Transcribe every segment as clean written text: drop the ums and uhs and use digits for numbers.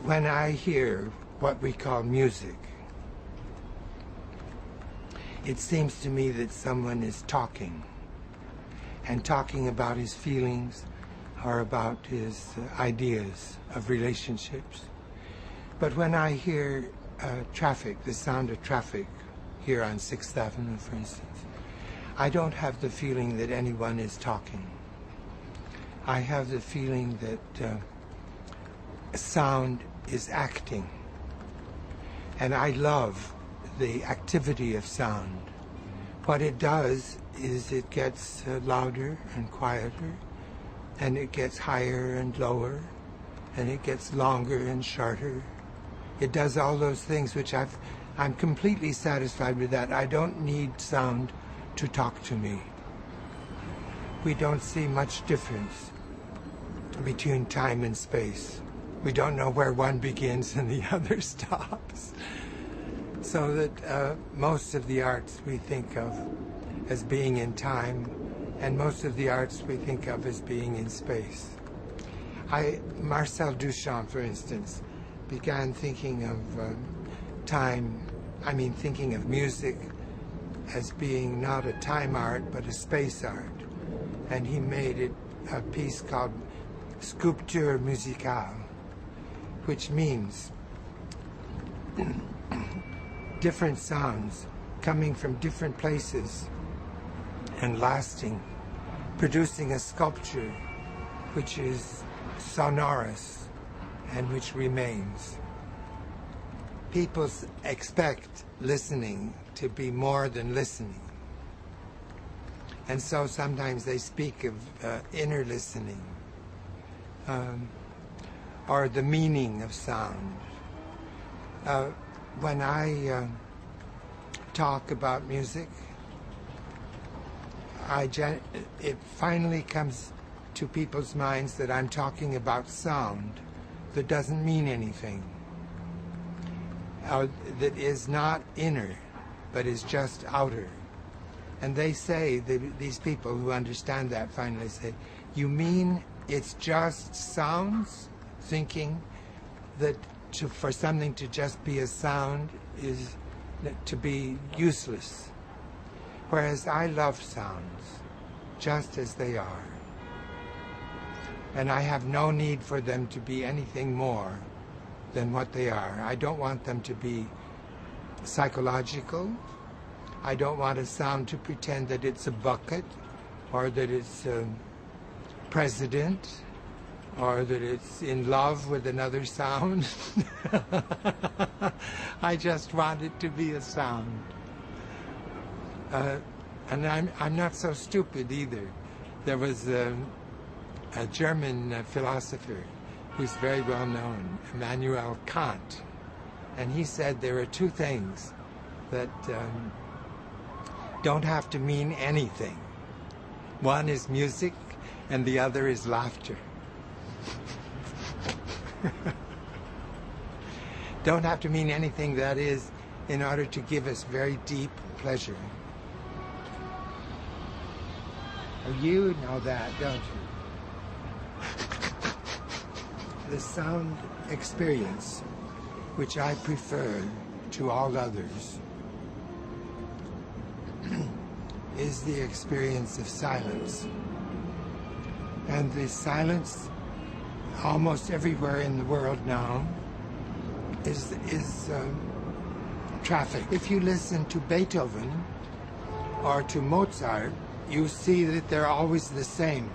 When I hear what we call music, it seems to me that someone is talking, and talking about his feelings or about his ideas of relationships. But when I hear traffic, the sound of traffic here on 6th Avenue, for instance, I don't have the feeling that anyone is talking. I have the feeling that sound is acting. And I love the activity of sound. What it does is it gets louder and quieter, and it gets higher and lower, and it gets longer and shorter. It does all those things which I'm completely satisfied with that. I don't need sound to talk to me. We don't see much difference between time and space. We don't know where one begins and the other stops. So that most of the arts we think of as being in time, and most of the arts we think of as being in space. Marcel Duchamp, for instance, began thinking of thinking of music as being not a time art, but a space art. And he made it a piece called Sculpture Musicale, which means different sounds coming from different places and lasting, producing a sculpture which is sonorous and which remains. People expect listening to be more than listening. And so sometimes they speak of inner listening, or the meaning of sound. When I talk about music, it finally comes to people's minds that I'm talking about sound that doesn't mean anything, that is not inner, but is just outer. And they say, these people who understand that finally say, you mean it's just sounds? Thinking that for something to just be a sound is to be useless. Whereas I love sounds just as they are. And I have no need for them to be anything more than what they are. I don't want them to be psychological. I don't want a sound to pretend that it's a bucket, or that it's a president, or that it's in love with another sound. I just want it to be a sound. And I'm not so stupid either. There was a German philosopher who's very well known, Immanuel Kant, and he said there are two things that don't have to mean anything. One is music, and the other is laughter. Don't have to mean anything, that is, in order to give us very deep pleasure. You know that, don't you? The sound experience, which I prefer to all others, is the experience of silence. And the silence almost everywhere in the world now is traffic. If you listen to Beethoven or to Mozart, you see that they're always the same.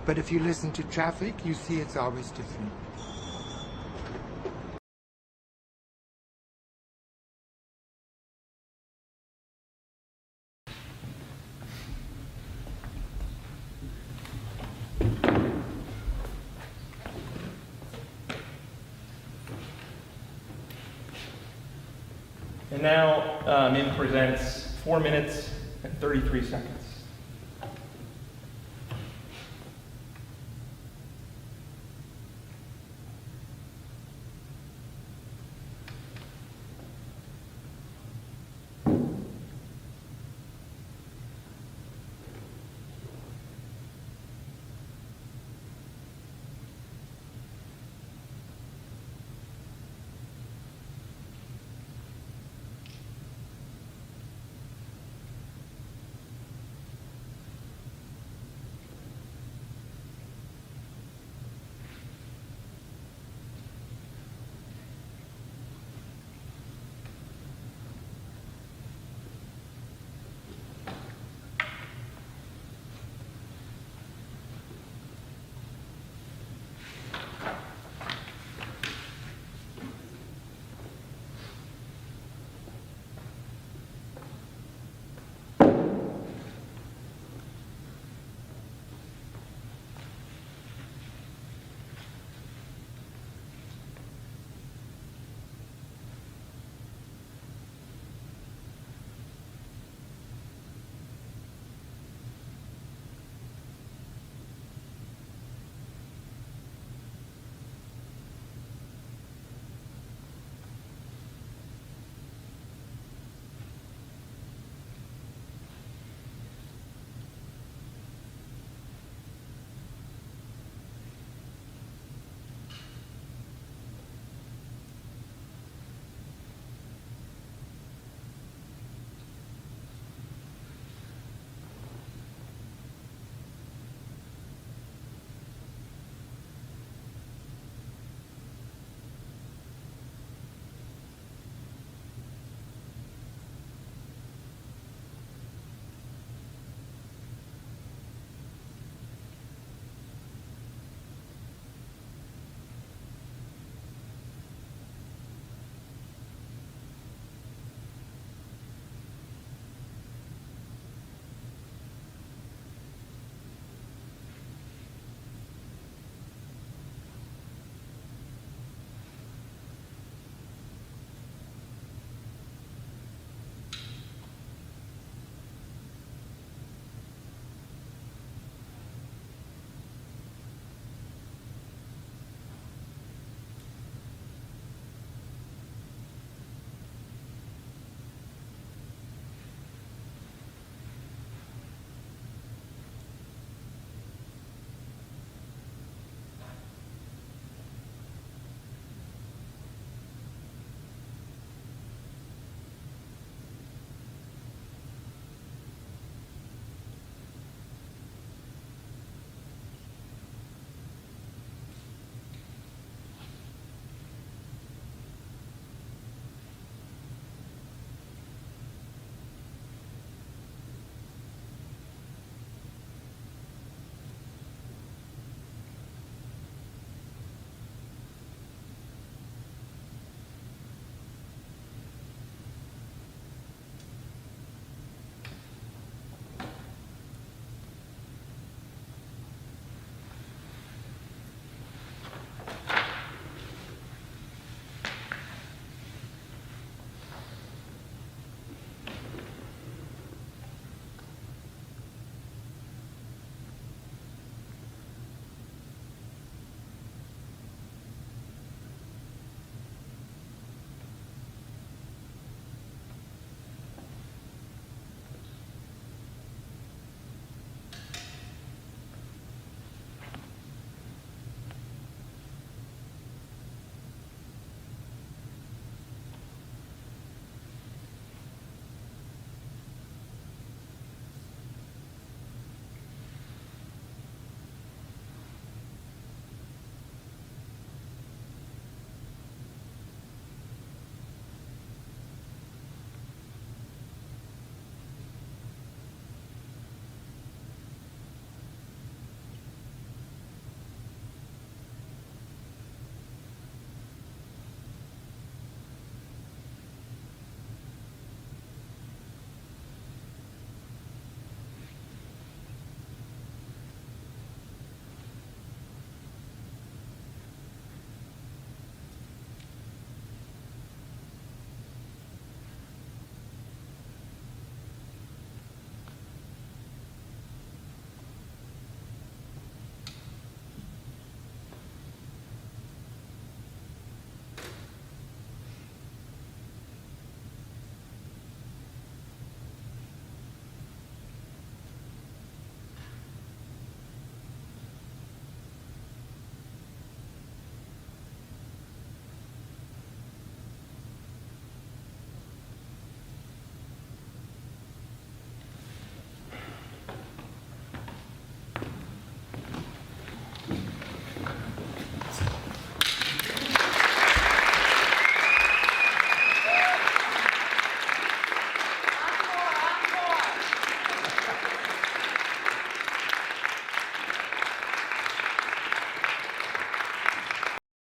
But if you listen to traffic, you see it's always different. And now, Min presents 4 minutes and 33 seconds.